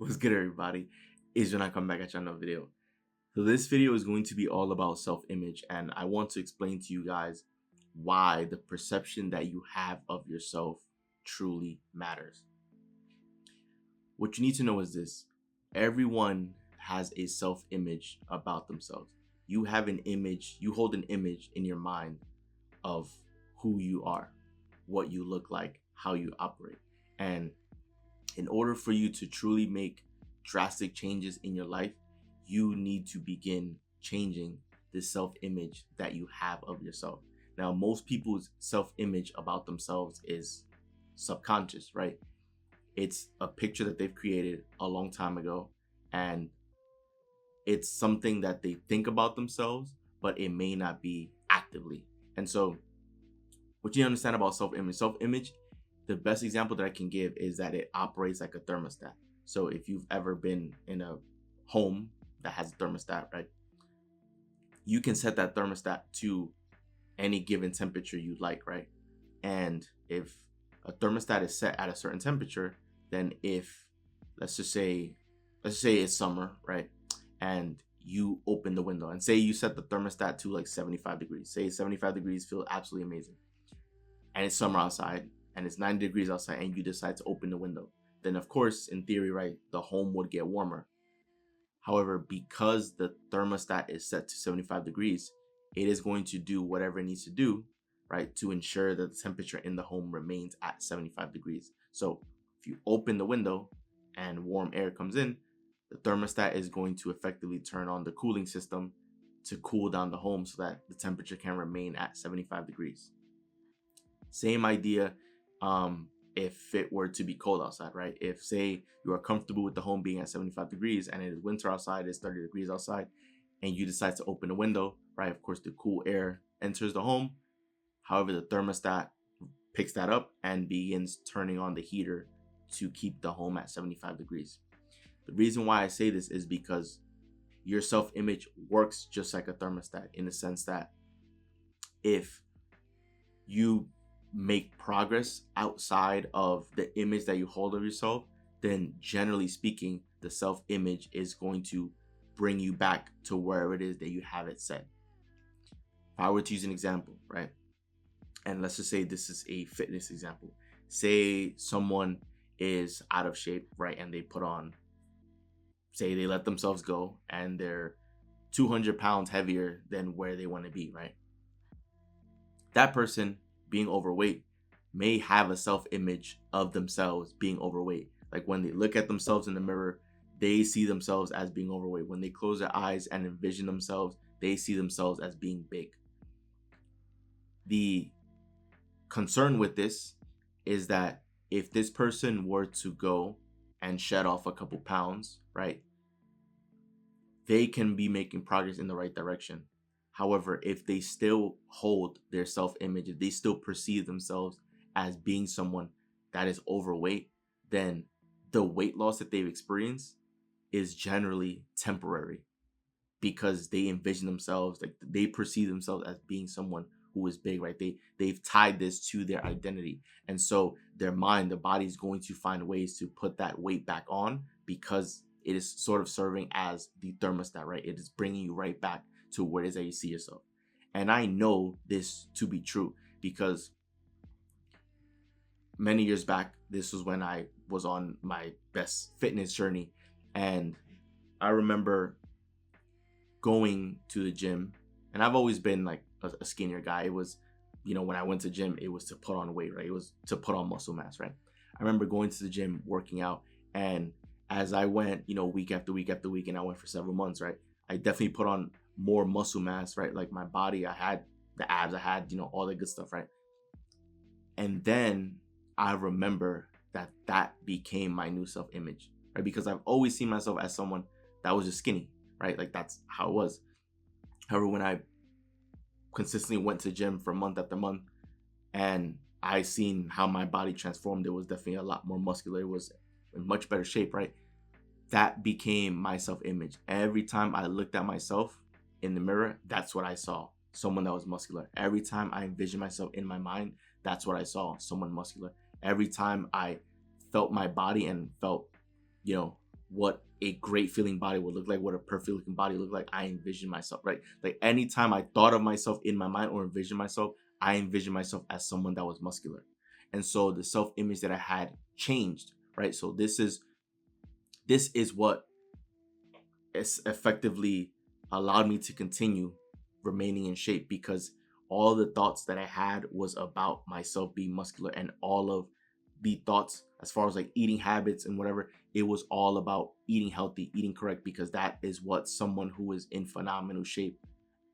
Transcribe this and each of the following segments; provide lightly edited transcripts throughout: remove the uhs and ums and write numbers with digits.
What's good, everybody? Is when I come back at you another video. So this video is going to be all about self-image, and I want to explain to you guys why the perception that you have of yourself truly matters. What you need to know is this: everyone has a self-image about themselves. You have an image, you hold an image in your mind of who you are, what you look like, how you operate. And in order for you to truly make drastic changes in your life, you need to begin changing the self-image that you have of yourself. Now, most people's self-image about themselves is subconscious, right? It's a picture that they've created a long time ago, and it's something that they think about themselves, but it may not be actively. And so, what you understand about self-image, the best example that I can give is that it operates like a thermostat. So if you've ever been in a home that has a thermostat, right, you can set that thermostat to any given temperature you like, right? And if a thermostat is set at a certain temperature, then if let's just say it's summer, right? And you open the window and say you set the thermostat to like 75 degrees. Say 75 degrees feel absolutely amazing. And it's summer outside and it's 90 degrees outside and you decide to open the window. Then of course, in theory, right, the home would get warmer. However, because the thermostat is set to 75 degrees, it is going to do whatever it needs to do, right, to ensure that the temperature in the home remains at 75 degrees. So if you open the window and warm air comes in, the thermostat is going to effectively turn on the cooling system to cool down the home so that the temperature can remain at 75 degrees. Same idea if it were to be cold outside, right? If, say, you are comfortable with the home being at 75 degrees and it is winter outside, it's 30 degrees outside, and you decide to open the window, right? Of course, the cool air enters the home. However, the thermostat picks that up and begins turning on the heater to keep the home at 75 degrees. The reason why I say this is because your self-image works just like a thermostat, in the sense that if you make progress outside of the image that you hold of yourself, then generally speaking, the self-image is going to bring you back to wherever it is that you have it set. If I were to use an example, right? And let's just say this is a fitness example. Say someone is out of shape, right? And they put on, say they let themselves go and they're 200 pounds heavier than where they want to be, right? That person being overweight may have a self-image of themselves being overweight. Like when they look at themselves in the mirror, they see themselves as being overweight. When they close their eyes and envision themselves, they see themselves as being big. The concern with this is that if this person were to go and shed off a couple pounds, right, they can be making progress in the right direction. However, if they still hold their self-image, if they still perceive themselves as being someone that is overweight, then the weight loss that they've experienced is generally temporary, because they envision themselves, like they perceive themselves as being someone who is big, right? They've tied this to their identity. And so their mind, the body is going to find ways to put that weight back on, because it is sort of serving as the thermostat, right? It is bringing you right back to where it is that you see yourself. And I know this to be true because many years back, this was when I was on my best fitness journey. And I remember going to the gym, and I've always been like a skinnier guy. It was, when I went to the gym, it was to put on weight, right? It was to put on muscle mass, right? I remember going to the gym, working out, and as I went, week after week after week, and I went for several months, right? I definitely put on more muscle mass, right? Like my body, I had the abs, I had, all the good stuff, right? And then I remember that became my new self-image, right? Because I've always seen myself as someone that was just skinny, right? Like that's how it was. However, when I consistently went to the gym for month after month and I seen how my body transformed, it was definitely a lot more muscular. It was in much better shape, right? That became my self-image. Every time I looked at myself in the mirror, that's what I saw. Someone that was muscular. Every time I envisioned myself in my mind, that's what I saw. Someone muscular. Every time I felt my body and felt, what a great feeling body would look like, what a perfect looking body looked like. I envisioned myself, right? Like anytime I thought of myself in my mind or envisioned myself, I envisioned myself as someone that was muscular. And so the self-image that I had changed, right? So this is what it's effectively allowed me to continue remaining in shape, because all the thoughts that I had was about myself being muscular, and all of the thoughts as far as like eating habits and whatever, it was all about eating healthy, eating correct, because that is what someone who is in phenomenal shape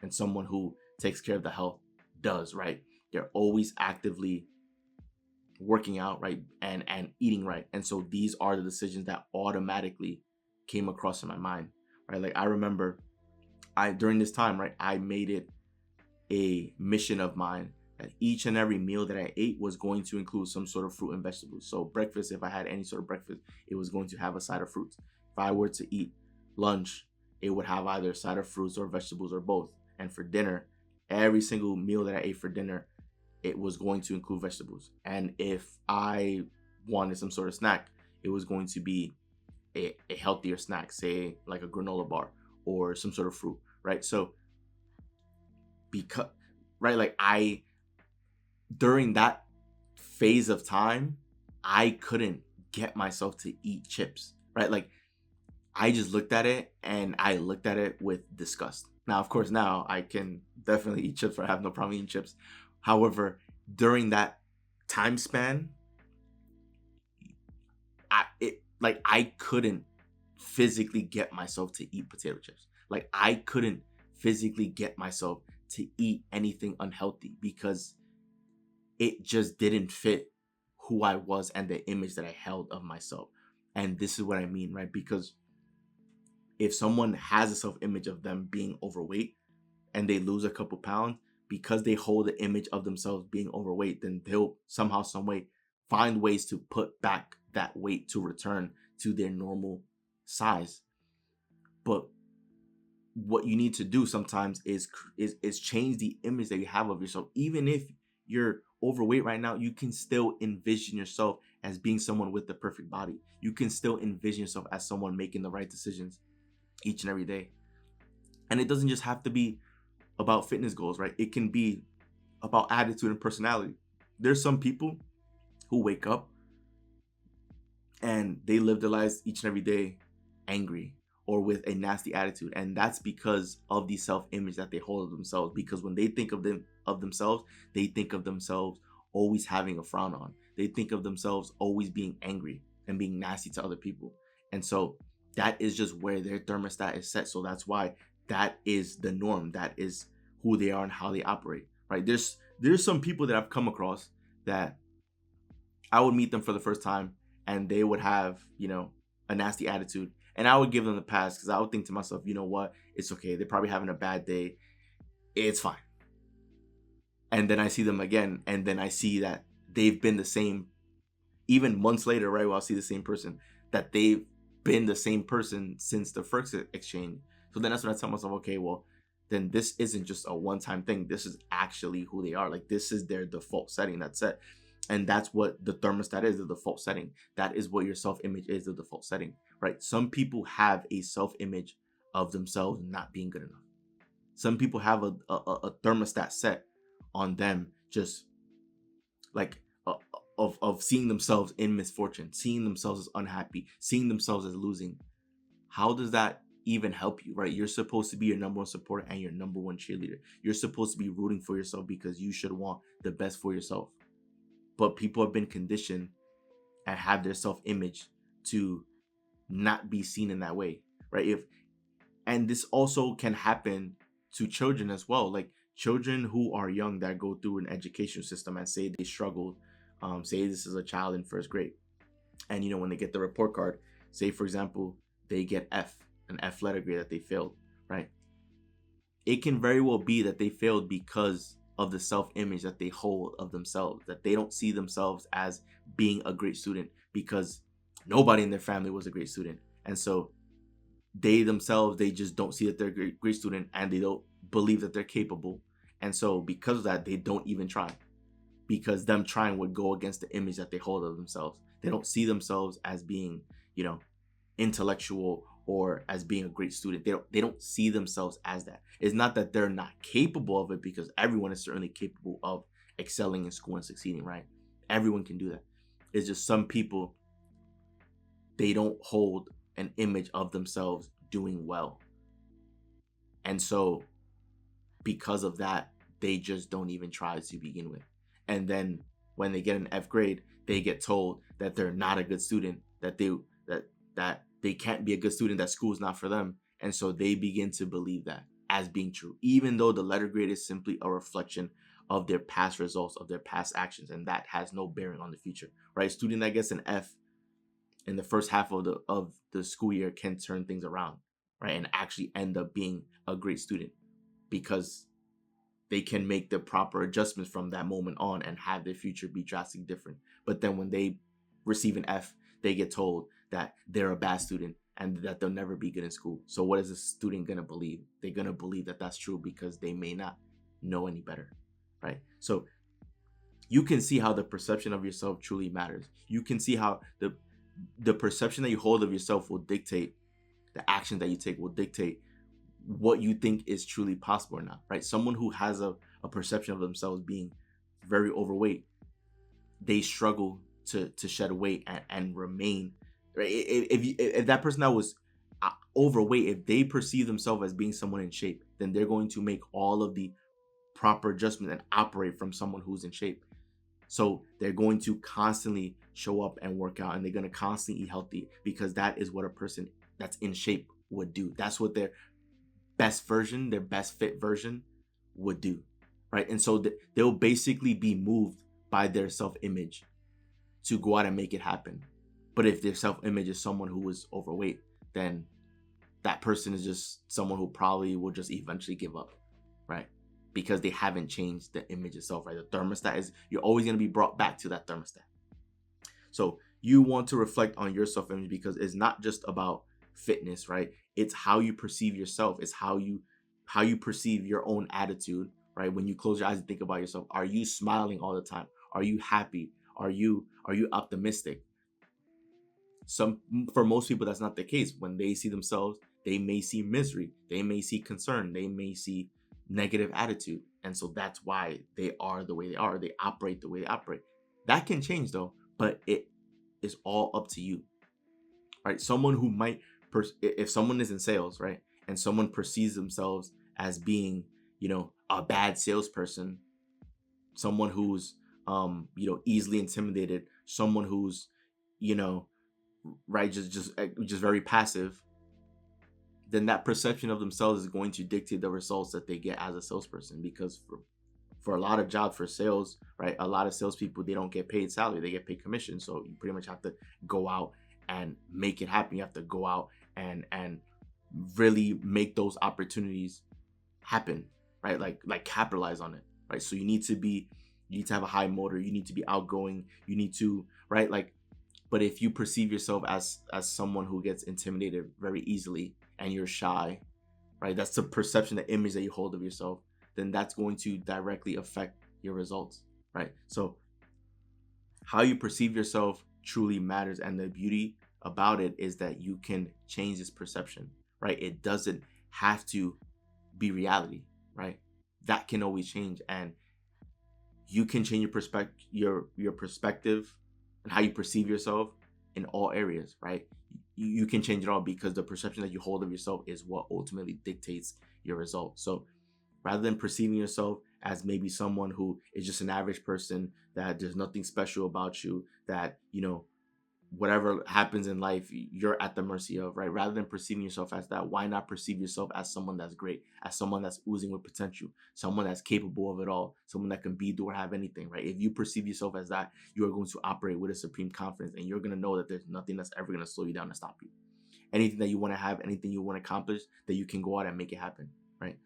and someone who takes care of the health does, right? They're always actively working out, right, and eating right. And so these are the decisions that automatically came across in my mind, right? Like I remember I during this time, right, I made it a mission of mine that each and every meal that I ate was going to include some sort of fruit and vegetables. So breakfast, if I had any sort of breakfast, it was going to have a side of fruits. If I were to eat lunch, it would have either a side of fruits or vegetables or both. And for dinner, every single meal that I ate for dinner, it was going to include vegetables. And if I wanted some sort of snack, it was going to be a healthier snack, say like a granola bar or some sort of fruit, right? So because, right, like I during that phase of time, I couldn't get myself to eat chips, right? Like I just looked at it and I looked at it with disgust. Now, of course, now I can definitely eat chips, or I have no problem eating chips. However, during that time span, I couldn't physically get myself to eat potato chips. Like I couldn't physically get myself to eat anything unhealthy, because it just didn't fit who I was and the image that I held of myself. And this is what I mean, right? Because if someone has a self-image of them being overweight and they lose a couple pounds, because they hold the image of themselves being overweight, then they'll somehow, some way find ways to put back that weight to return to their normal size. But what you need to do sometimes is change the image that you have of yourself. Even if you're overweight right now, you can still envision yourself as being someone with the perfect body. You can still envision yourself as someone making the right decisions each and every day. And it doesn't just have to be about fitness goals, right? It can be about attitude and personality. There's some people who wake up and they live their lives each and every day angry or with a nasty attitude, and that's because of the self-image that they hold of themselves. Because when they think of themselves, they think of themselves always having a frown on. They think of themselves always being angry and being nasty to other people. And so that is just where their thermostat is set. So that's why that is the norm. That is who they are and how they operate, right? There's some people that I've come across that I would meet them for the first time and they would have, a nasty attitude. And I would give them the pass, because I would think to myself, you know what? It's okay. They're probably having a bad day. It's fine. And then I see them again, and then I see that they've been the same, even months later, right? Well, I'll see the same person, that they've been the same person since the first exchange. So then that's when I tell myself, okay, well, then this isn't just a one-time thing. This is actually who they are. Like this is their default setting. That's it. And that's what the thermostat is, the default setting. That is what your self-image is, the default setting, right? Some people have a self-image of themselves not being good enough. Some people have a thermostat set on them, just like of seeing themselves in misfortune, seeing themselves as unhappy, seeing themselves as losing. How does that even help you, right? You're supposed to be your number one supporter and your number one cheerleader. You're supposed to be rooting for yourself because you should want the best for yourself. But people have been conditioned and have their self-image to not be seen in that way, right? And this also can happen to children as well. Like children who are young that go through an education system and say they struggled, say this is a child in first grade, and when they get the report card, say for example they get an F letter grade, that they failed, right? It can very well be that they failed because of the self-image that they hold of themselves, that they don't see themselves as being a great student because nobody in their family was a great student. And so they themselves, they just don't see that they're a great student, and they don't believe that they're capable. And so because of that, they don't even try, because them trying would go against the image that they hold of themselves. They don't see themselves as being, intellectual or as being a great student. They don't see themselves as that. It's not that they're not capable of it, because everyone is certainly capable of excelling in school and succeeding, right? Everyone can do that. It's just some people, they don't hold an image of themselves doing well. And so because of that, they just don't even try to begin with. And then when they get an F grade, they get told that they're not a good student, that they can't be a good student, that school is not for them. And so they begin to believe that as being true, even though the letter grade is simply a reflection of their past results, of their past actions, and that has no bearing on the future, right? A student that gets an F in the first half of the school year can turn things around, right? And actually end up being a great student, because they can make the proper adjustments from that moment on and have their future be drastically different. But then when they receive an F, they get told that they're a bad student and that they'll never be good in school. So what is a student going to believe? They're going to believe that that's true because they may not know any better, right? So you can see how the perception of yourself truly matters. You can see how the perception that you hold of yourself will dictate the action that you take, will dictate what you think is truly possible or not, right? Someone who has a perception of themselves being very overweight, they struggle to shed weight and remain, right? If that person that was overweight, if they perceive themselves as being someone in shape, then they're going to make all of the proper adjustments and operate from someone who's in shape. So they're going to constantly show up and work out, and they're going to constantly eat healthy, because that is what a person that's in shape would do. That's what their best version, their best fit version would do, right? And so they'll basically be moved by their self-image to go out and make it happen. But if their self-image is someone who is overweight, then that person is just someone who probably will just eventually give up, right? Because they haven't changed the image itself, right? The thermostat is, you're always going to be brought back to that thermostat. So you want to reflect on your self-image, because it's not just about fitness, right? It's how you perceive yourself. It's how you perceive your own attitude, right? When you close your eyes and think about yourself, are you smiling all the time? Are you happy? Are you optimistic? For most people, that's not the case. When they see themselves, they may see misery, they may see concern, they may see negative attitude. And so that's why they are the way they are. They operate the way they operate. That can change though, but it is all up to you, right? Someone who might, if someone is in sales, right, and someone perceives themselves as being, a bad salesperson, someone who's, easily intimidated, someone who's, right, just very passive, then that perception of themselves is going to dictate the results that they get as a salesperson. Because for a lot of jobs, for sales, right, a lot of salespeople, they don't get paid salary, they get paid commission. So you pretty much have to go out and make it happen. You have to go out and really make those opportunities happen, right? Like capitalize on it, right? So you need to have a high motor, you need to be outgoing, you need to, right? But if you perceive yourself as someone who gets intimidated very easily and you're shy, right? That's the perception, the image that you hold of yourself. Then that's going to directly affect your results, right? So how you perceive yourself truly matters. And the beauty about it is that you can change this perception, right? It doesn't have to be reality, right? That can always change. And you can change your perspective and how you perceive yourself in all areas, right? You can change it all, because the perception that you hold of yourself is what ultimately dictates your results. So rather than perceiving yourself as maybe someone who is just an average person, that there's nothing special about you, that, whatever happens in life, you're at the mercy of, right? Rather than perceiving yourself as that, why not perceive yourself as someone that's great, as someone that's oozing with potential, someone that's capable of it all, someone that can be, do, or have anything, right? If you perceive yourself as that, you are going to operate with a supreme confidence, and you're going to know that there's nothing that's ever going to slow you down and stop you. Anything that you want to have, anything you want to accomplish, that you can go out and make it happen, right?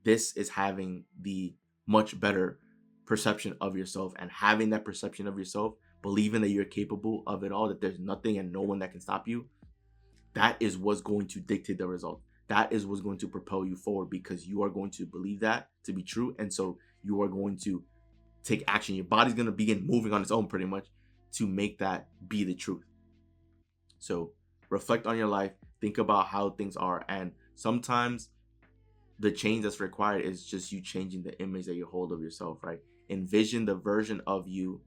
This is having the much better perception of yourself, and having that perception of yourself, believing that you're capable of it all, that there's nothing and no one that can stop you. That is what's going to dictate the result. That is what's going to propel you forward, because you are going to believe that to be true. And so you are going to take action. Your body's going to begin moving on its own pretty much to make that be the truth. So reflect on your life, think about how things are, and sometimes the change that's required is just you changing the image that you hold of yourself, right? Envision the version of you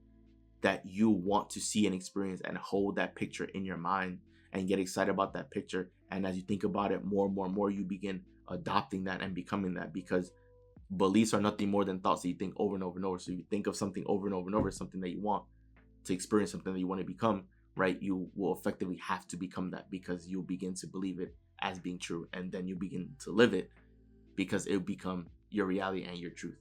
that you want to see and experience, and hold that picture in your mind and get excited about that picture. And as you think about it more and more and more, you begin adopting that and becoming that, because beliefs are nothing more than thoughts that you think over and over and over. So you think of something over and over and over, something that you want to experience, something that you want to become, right? You will effectively have to become that, because you'll begin to believe it as being true, and then you begin to live it because it will become your reality and your truth.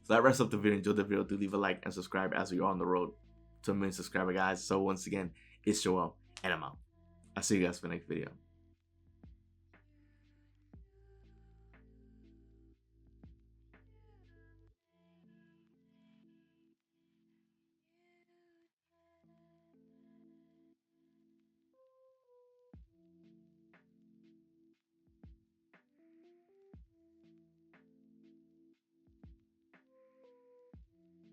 So that wraps up the video. Enjoy the video. Do leave a like and subscribe as we are on the road to 1 million subscriber, guys. So once again, it's Joel, and I'm out. I'll see you guys for the next video.